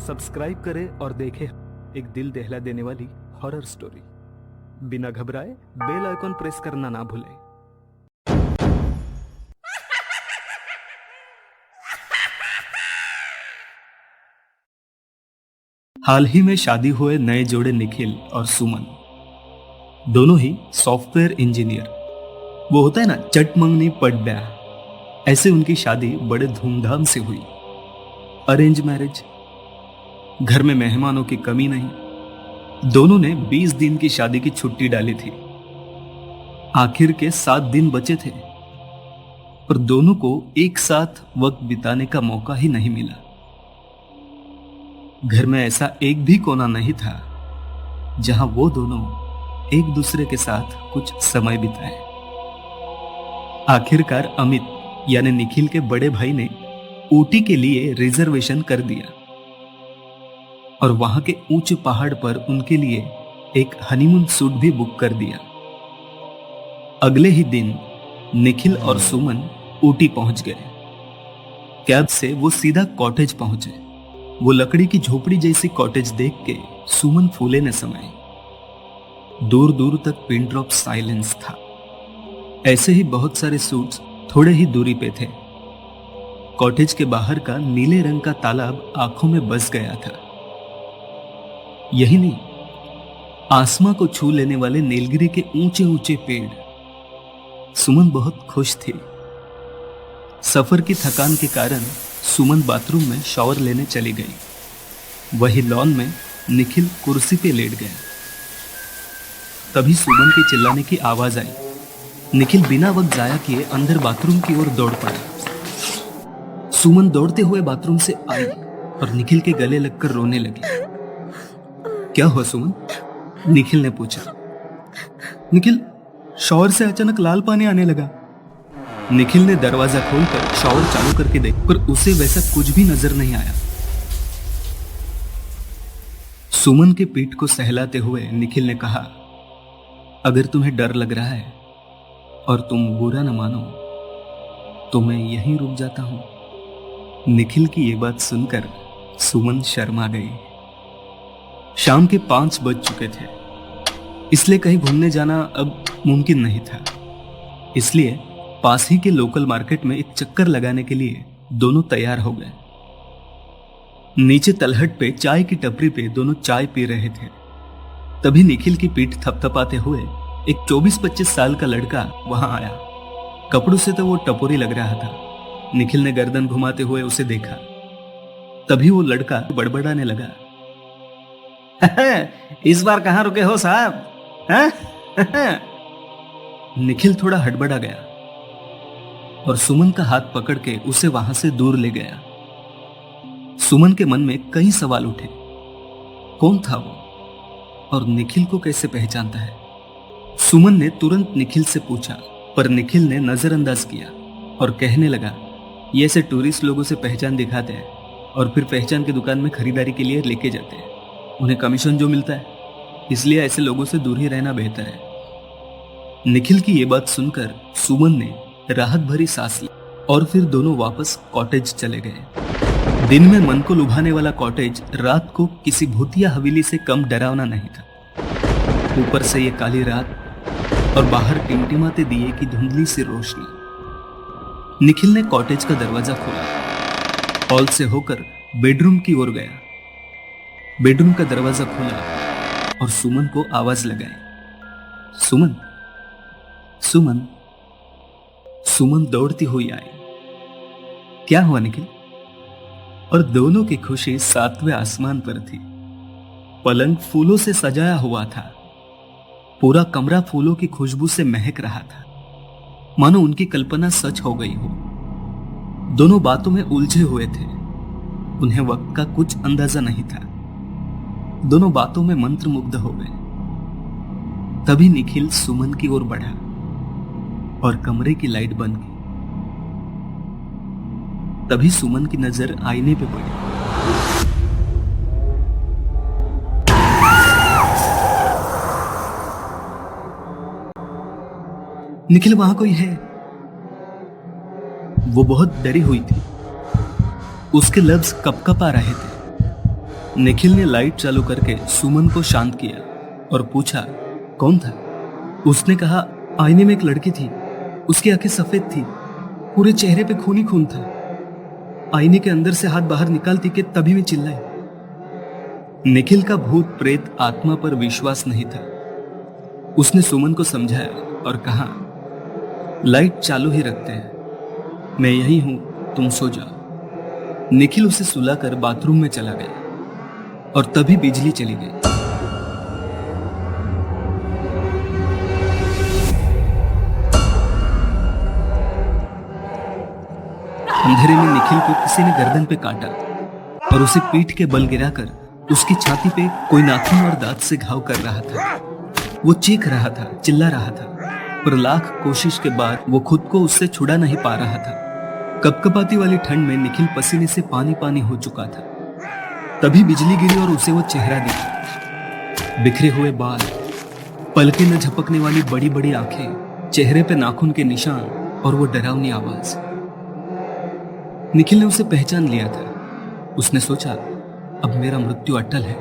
Subscribe करें और देखें एक दिल दहला देने वाली हॉरर स्टोरी। बिना घबराए बेल आइकॉन प्रेस करना ना भूलें। हाल ही में शादी हुए नए जोड़े निखिल और सुमन, दोनों ही सॉफ्टवेयर इंजीनियर। वो होता है ना, चट मंगनी पट ब्याह, ऐसे उनकी शादी बड़े धूमधाम से हुई। अरेंज मैरिज, घर में मेहमानों की कमी नहीं। दोनों ने 20 दिन की शादी की छुट्टी डाली थी। आखिर के 7 दिन बचे थे, पर दोनों को एक साथ वक्त बिताने का मौका ही नहीं मिला। घर में ऐसा एक भी कोना नहीं था जहां वो दोनों एक दूसरे के साथ कुछ समय बिताए। आखिरकार अमित यानी निखिल के बड़े भाई ने ऊटी के लिए रिजर्वेशन कर दिया और वहां के ऊंचे पहाड़ पर उनके लिए एक हनीमून सूट भी बुक कर दिया। अगले ही दिन निखिल और सुमन ऊटी पहुंच गए। कैब से वो सीधा कॉटेज पहुंचे। वो लकड़ी की झोपड़ी जैसी कॉटेज देख के सुमन फूले न समाई। दूर दूर तक पिन ड्रॉप साइलेंस था। ऐसे ही बहुत सारे सूट्स थोड़े ही दूरी पे थे। कॉटेज के बाहर का नीले रंग का तालाब आंखों में बस गया था। यही नहीं, आसमां को छू लेने वाले नीलगिरी के ऊंचे ऊंचे पेड़। सुमन बहुत खुश थी। सफर की थकान के कारण सुमन बाथरूम में शॉवर लेने चली गई। वही लॉन में निखिल कुर्सी पे लेट गया। तभी सुमन के चिल्लाने की आवाज आई। निखिल बिना वक्त जाया किए अंदर बाथरूम की ओर दौड़ पड़ा। सुमन दौड़ते हुए बाथरूम से आई और निखिल के गले लगकर रोने लगी। क्या हुआ सुमन? निखिल ने पूछा। निखिल, शॉवर से अचानक लाल पानी आने लगा। निखिल ने दरवाजा खोलकर शॉवर चालू करके देखा, पर उसे वैसा कुछ भी नजर नहीं आया। सुमन के पीठ को सहलाते हुए निखिल ने कहा, अगर तुम्हें डर लग रहा है और तुम बुरा न मानो तो मैं यहीं रुक जाता हूं। निखिल की यह बात सुनकर सुमन शर्मा गई। शाम के 5 बज चुके थे, इसलिए कहीं घूमने जाना अब मुमकिन नहीं था। इसलिए पास ही के लोकल मार्केट में एक चक्कर लगाने के लिए दोनों तैयार हो गए। नीचे तलहट पे चाय की टपरी पे दोनों चाय पी रहे थे। तभी निखिल की पीठ थपथपाते हुए एक 24-25 साल का लड़का वहां आया। कपड़ों से तो वो टपोरी लग रहा था। निखिल ने गर्दन घुमाते हुए उसे देखा। तभी वो लड़का बड़बड़ाने लगा, इस बार कहां रुके हो साहब? निखिल थोड़ा हड़बड़ा गया और सुमन का हाथ पकड़ के उसे वहां से दूर ले गया। सुमन के मन में कई सवाल उठे। कौन था वो और निखिल को कैसे पहचानता है? सुमन ने तुरंत निखिल से पूछा, पर निखिल ने नजरअंदाज किया और कहने लगा, ये ऐसे टूरिस्ट लोगों से पहचान दिखाते हैं और फिर पहचान की दुकान में खरीदारी के लिए लेके जाते हैं। उन्हें कमीशन जो मिलता है, इसलिए ऐसे लोगों से दूर ही रहना बेहतर है। निखिल की यह बात सुनकर सुमन ने राहत भरी सांस ली और फिर दोनों वापस कॉटेज चले गए। दिन में मन को लुभाने वाला कॉटेज रात को किसी भूतिया हवेली से कम डरावना नहीं था। ऊपर से ये काली रात और बाहर टिमटिमाते दिए की धुंधली सी रोशनी। निखिल ने कॉटेज का दरवाजा खोला, हॉल से होकर बेडरूम की ओर गया। बेडरूम का दरवाजा खोला और सुमन को आवाज लगाई, सुमन, सुमन। सुमन दौड़ती हुई आई। क्या हुआ निखिल? और दोनों की खुशी 7वें आसमान पर थी। पलंग फूलों से सजाया हुआ था। पूरा कमरा फूलों की खुशबू से महक रहा था, मानो उनकी कल्पना सच हो गई हो। दोनों बातों में उलझे हुए थे। उन्हें वक्त का कुछ अंदाजा नहीं था। दोनों बातों में मंत्रमुग्ध हो गए। तभी निखिल सुमन की ओर बढ़ा और कमरे की लाइट बंद की। तभी सुमन की नजर आईने पे पड़ी। निखिल, वहां कोई है? वो बहुत डरी हुई थी। उसके लफ्ज कपकपा रहे थे। निखिल ने लाइट चालू करके सुमन को शांत किया और पूछा, कौन था? उसने कहा, आईने में एक लड़की थी, उसकी आंखें सफेद थी, पूरे चेहरे पे खून ही खून था। आईने के अंदर से हाथ बाहर निकालती कि तभी मैं चिल्लाई। निखिल का भूत प्रेत आत्मा पर विश्वास नहीं था। उसने सुमन को समझाया और कहा, लाइट चालू ही रखते हैं, मैं यही हूं, तुम सो जाओ। निखिल उसे सुलाकर बाथरूम में चला गया और तभी बिजली चली गई। अंधेरे में निखिल को किसी ने गर्दन पे काटा और उसे पीठ के बल गिराकर उसकी छाती पे कोई नाखून और दांत से घाव कर रहा था। वो चीख रहा था, चिल्ला रहा था, पर लाख कोशिश के बाद वो खुद को उससे छुड़ा नहीं पा रहा था। कपकपाती वाली ठंड में निखिल पसीने से पानी पानी हो चुका था। तभी बिजली गिरी और उसे वो चेहरा दिखा। बिखरे हुए बाल, पलके न झपकने वाली बड़ी बड़ी आंखें, चेहरे पे नाखून के निशान और वो डरावनी आवाज। निखिल ने उसे पहचान लिया था। उसने सोचा, अब मेरा मृत्यु अटल है,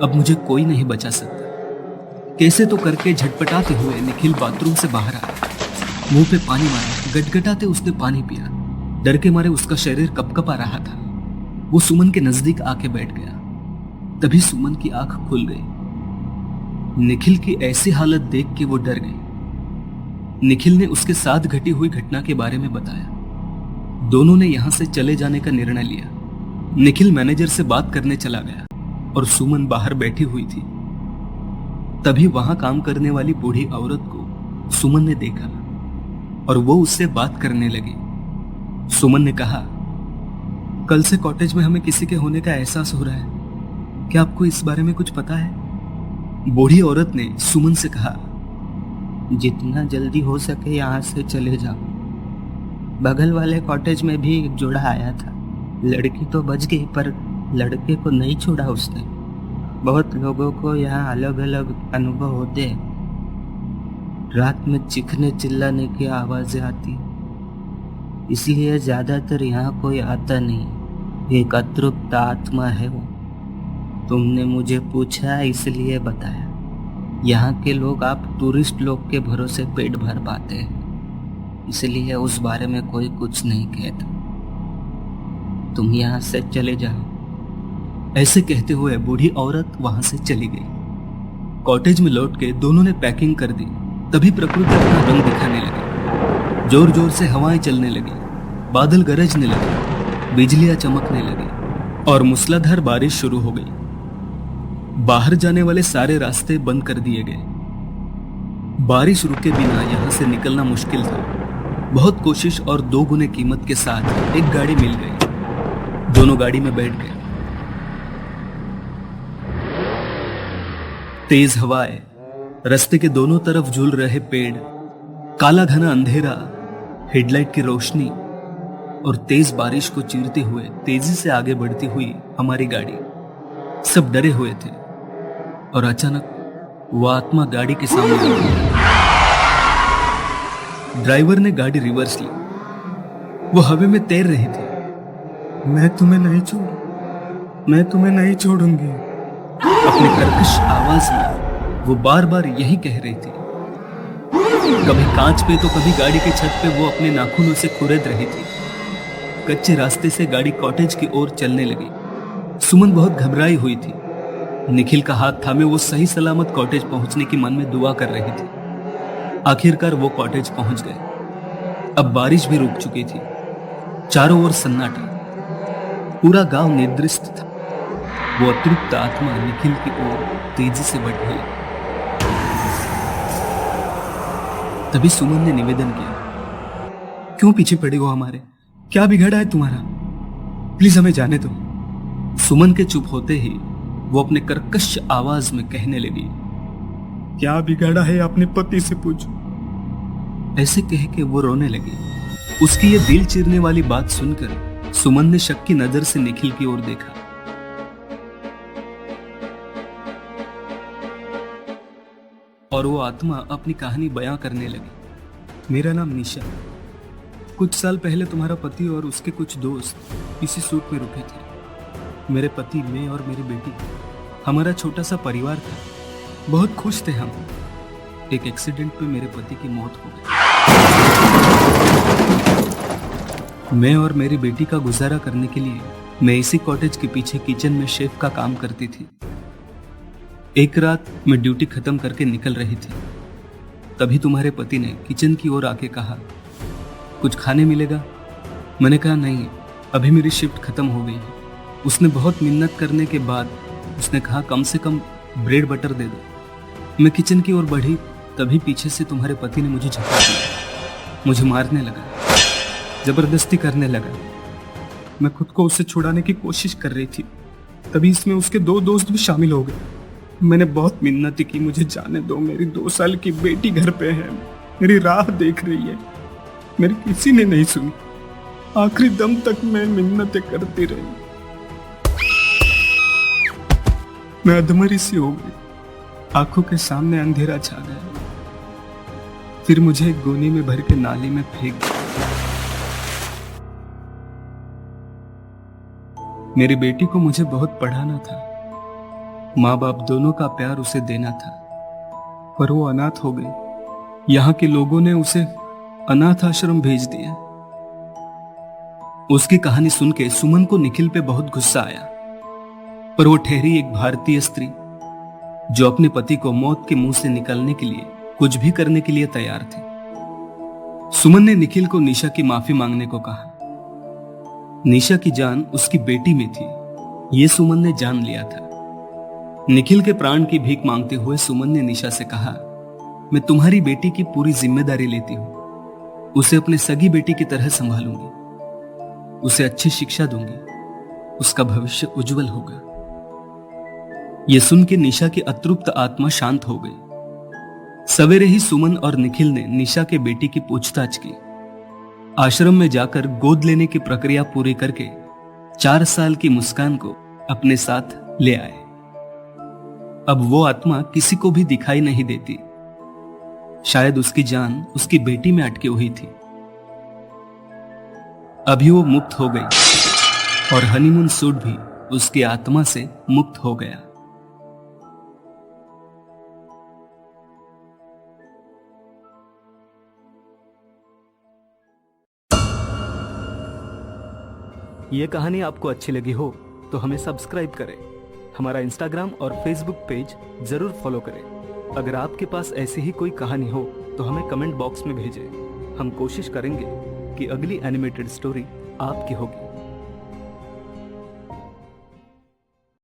अब मुझे कोई नहीं बचा सकता। कैसे तो करके झटपटाते हुए निखिल बाथरूम से बाहर आया। मुंह पे पानी मारा, गटगटाते उसने पानी पिया। डर के मारे उसका शरीर कपकपा रहा था। वो सुमन के नजदीक आके बैठ गया। तभी सुमन की आंख खुल गई। निखिल की ऐसी हालत देख के वो डर गई। निखिल ने उसके साथ घटी हुई घटना के बारे में बताया। दोनों ने यहां से चले जाने का निर्णय लिया। निखिल मैनेजर से बात करने चला गया और सुमन बाहर बैठी हुई थी। तभी वहां काम करने वाली बूढ़ी औरत को सुमन ने देखा और वो उससे बात करने लगी। सुमन ने कहा, कल से कॉटेज में हमें किसी के होने का एहसास हो रहा है, क्या आपको इस बारे में कुछ पता है? बूढ़ी औरत ने सुमन से कहा, जितना जल्दी हो सके यहाँ से चले जाओ। बगल वाले कॉटेज में भी एक जोड़ा आया था। लड़की तो बच गई पर लड़के को नहीं छोड़ा उसने। बहुत लोगों को यहाँ अलग अलग अनुभव होते हैं। रात में चीखने चिल्लाने की आवाजें आती, इसलिए ज्यादातर यहाँ कोई आता नहीं। एक अतृप्त आत्मा है वो। तुमने मुझे पूछा इसलिए बताया। यहाँ के लोग आप टूरिस्ट लोग के भरोसे पेट भर पाते हैं, इसलिए उस बारे में कोई कुछ नहीं कहता। तुम यहाँ से चले जाओ। ऐसे कहते हुए बूढ़ी औरत वहां से चली गई। कॉटेज में लौट के दोनों ने पैकिंग कर दी। तभी प्रकृति अपना रंग दिखाने लगी। जोर जोर से हवाएं चलने लगी, बादल गरजने लगे, बिजलियां चमकने लगी और मूसलाधार बारिश शुरू हो गई। बाहर जाने वाले सारे रास्ते बंद कर दिए गए। बारिश रुके बिना यहां से निकलना मुश्किल था। बहुत कोशिश और 2 गुने कीमत के साथ एक गाड़ी मिल गई। दोनों गाड़ी में बैठ गए। तेज हवाएं, रास्ते के दोनों तरफ झूल रहे पेड़, काला घना अंधेरा, हेडलाइट की रोशनी और तेज बारिश को चीरते हुए तेजी से आगे बढ़ती हुई हमारी गाड़ी। सब डरे हुए थे और अचानक वो आत्मा गाड़ी के सामने आ गई। ड्राइवर ने गाड़ी रिवर्स ली। वो हवा में तैर रही थी। मैं तुम्हें नहीं छोड़ूंगी। अपने कर्कश आवाज में वो बार बार यही कह रही थी। कभी कांच पे तो कभी गाड़ी के छत पे वो अपने नाखूनों से खुरेद रही थी। कच्चे रास्ते से गाड़ी कॉटेज की ओर चलने लगी। सुमन बहुत घबराई हुई थी। निखिल का हाथ थामे वो सही सलामत कॉटेज पहुंचने की मन में दुआ कर रही थी। आखिरकार वो कॉटेज पहुंच गए। अब बारिश भी रुक चुकी थी। चारों ओर सन्नाटा, पूरा गांव निद्रिस्त था। वो अतृप्त आत्मा निखिल की ओर तेजी से बढ़ गई। तभी सुमन ने निवेदन किया, क्यों पीछे पड़े हो हमारे? क्या बिगड़ा है तुम्हारा? प्लीज हमें जाने दो। सुमन के चुप होते ही वो अपने कर्कश आवाज में कहने लगी, क्या बिगाड़ा है अपने पति से पूछो। ऐसे कह के वो रोने लगी। उसकी ये दिल चीरने वाली बात सुनकर सुमन ने शक की नजर से निखिल की ओर देखा। और वो आत्मा अपनी कहानी बयां करने लगी। मेरा नाम निशा। कुछ साल पहले तुम्हारा पति और उसके कुछ दोस्त इसी सूट में रुके थे। मेरे पति, मैं और मेरी बेटी, हमारा छोटा सा परिवार था। बहुत खुश थे हम। एक एक्सीडेंट में मेरे पति की मौत हो गई। मैं और मेरी बेटी का गुजारा करने के लिए मैं इसी कॉटेज के पीछे किचन में शेफ का काम करती थी। एक रात मैं ड्यूटी खत्म करके निकल रही थी, तभी तुम्हारे पति ने किचन की ओर आके कहा, कुछ खाने मिलेगा? मैंने कहा नहीं, अभी मेरी शिफ्ट खत्म हो गई है। उसने बहुत मिन्नत करने के बाद उसने कहा, कम से कम ब्रेड बटर दे दो। मैं किचन की ओर बढ़ी, तभी पीछे से तुम्हारे पति ने मुझे झपका दिया, मुझे मारने लगा, जबरदस्ती करने लगा। मैं खुद को उससे छुड़ाने की कोशिश कर रही थी, तभी इसमें उसके 2 दोस्त भी शामिल हो गए। मैंने बहुत मिन्नत की, मुझे जाने दो, मेरी 2 साल की बेटी घर पे है, मेरी राह देख रही है। मेरी किसी ने नहीं सुनी। आखिरी दम तक मैं मिन्नतें करती रही। मैं अधमरी सी हो गई, आंखों के सामने अंधेरा छा गया। फिर मुझे एक गोनी में भर के नाली में फेंक दिया। मेरी बेटी को मुझे बहुत पढ़ाना था, माँ बाप दोनों का प्यार उसे देना था, पर वो अनाथ हो गई। यहाँ के लोगों ने उसे अनाथ आश्रम भेज दिया। उसकी कहानी सुन के सुमन को निखिल पे बहुत गुस्सा आया, पर वो ठहरी एक भारतीय स्त्री जो अपने पति को मौत के मुंह से निकालने के लिए कुछ भी करने के लिए तैयार थी। सुमन ने निखिल को निशा की माफी मांगने को कहा। निशा की जान उसकी बेटी में थी, ये सुमन ने जान लिया था। निखिल के प्राण की भीख मांगते हुए सुमन ने निशा से कहा, मैं तुम्हारी बेटी की पूरी जिम्मेदारी लेती हूं, उसे अपने सगी बेटी की तरह संभालूंगी, उसे अच्छी शिक्षा दूंगी, उसका भविष्य उज्जवल होगा। यह सुन के निशा की अतृप्त आत्मा शांत हो गई। सवेरे ही सुमन और निखिल ने निशा के बेटी की पूछताछ की। आश्रम में जाकर गोद लेने की प्रक्रिया पूरी करके 4 साल की मुस्कान को अपने साथ ले आए। अब वो आत्मा किसी को भी दिखाई नहीं देती। शायद उसकी जान उसकी बेटी में अटकी हुई थी। अभी वो मुक्त हो गई और हनीमून सूट भी उसकी आत्मा से मुक्त हो गया। ये कहानी आपको अच्छी लगी हो तो हमें सब्सक्राइब करें, हमारा इंस्टाग्राम और फेसबुक पेज जरूर फॉलो करें। अगर आपके पास ऐसी ही कोई कहानी हो तो हमें कमेंट बॉक्स में भेजें। हम कोशिश करेंगे कि अगली एनिमेटेड स्टोरी आपकी होगी।